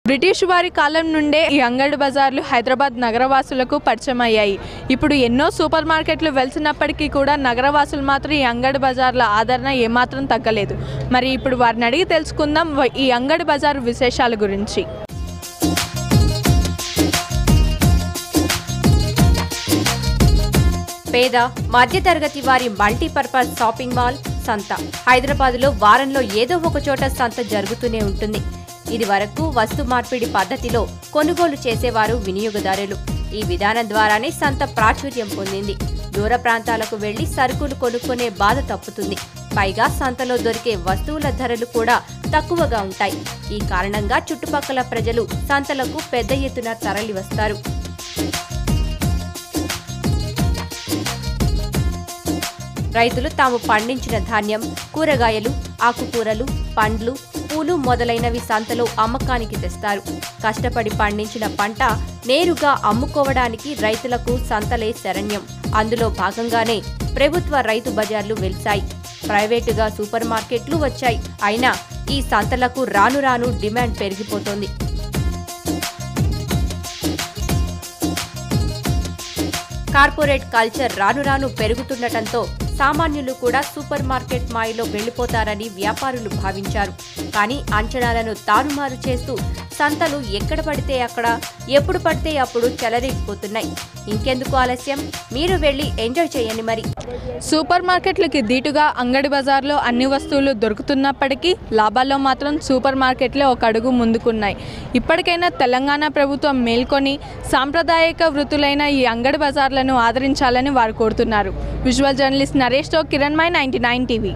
British వారి కాలం నుండే ఈ అంగడి బజార్లు హైదరాబాద్ నగరవాసులకు పరిచయం అయ్యాయి. ఇప్పుడు ఎన్నో సూపర్ మార్కెట్లు వెలిసినప్పటికీ కూడా నగరవాసులు మాత్రం ఈ అంగడి బజార్ల ఆదరణ ఏమాత్రం తగ్గలేదు. మరి ఇప్పుడు వారిని అడిగి తెలుసుకుందాం ఈ అంగడి బజారు విశేషాల గురించి. పేద మధ్యతరగతి వారి మల్టీపర్పస్ షాపింగ్ మాల్ సంత. హైదరాబాద్లో వారంలో ఏదో ఒక చోట సంత జరుగుతూనే ఉంటుంది. ఇది వరకు వస్తు మార్పిడి పద్ధతిలో కొనుగోలు చేసేవారు వినియోగదారులు. ఈ విధానం ద్వారానే సంత ప్రాచుర్యం పొందింది. దూర ప్రాంతాలకు వెళ్లి సరుకులు కొనుక్కునే బాధ తప్పుతుంది. పైగా సంతలో దొరికే వస్తువుల ధరలు కూడా తక్కువగా ఉంటాయి. ఈ కారణంగా చుట్టుపక్కల ప్రజలు సంతలకు పెద్ద ఎత్తున తరలివస్తారు. రైతులు తాము పండించిన ధాన్యం, కూరగాయలు, ఆకుకూరలు, పండ్లు, పూలు మొదలైనవి సంతలో అమ్మకానికి తెస్తారు. కష్టపడి పండించిన పంట నేరుగా అమ్ముకోవడానికి రైతులకు సంతలే శరణ్యం. అందులో భాగంగానే ప్రభుత్వ రైతు బజార్లు వెలిశాయి. ప్రైవేటుగా సూపర్ మార్కెట్లు వచ్చాయి. అయినా ఈ సంతలకు రాను రాను డిమాండ్ పెరిగిపోతోంది. కార్పొరేట్ కల్చర్ రాను రాను పెరుగుతుండటంతో సామాన్యులు కూడా సూపర్ మార్కెట్ మాయలో వెళ్లిపోతారని వ్యాపారులు భావించారు. కానీ అంచనాలను తారుమారు చేస్తూ సంతలు ఎక్కడ పడితే అక్కడ, ఎప్పుడు పడితే అప్పుడు చెలరేగిపోతున్నాయి. ఇంకెందుకు ఆలస్యం, మీరు వెళ్లి ఎంజాయ్ చేయండి. మరి సూపర్ మార్కెట్లకి దీటుగా అంగడి బజార్లో అన్ని వస్తువులు దొరుకుతున్నప్పటికీ లాభాల్లో మాత్రం సూపర్ మార్కెట్లే ఒక అడుగు ముందుకున్నాయి. ఇప్పటికైనా తెలంగాణ ప్రభుత్వం మేల్కొని సాంప్రదాయక వృత్తులైన ఈ అంగడి బజార్లను ఆదరించాలని వారు కోరుతున్నారు. విజువల్ జర్నలిస్ట్ నరేష్తో కిరణ్మై, 99 టీవీ.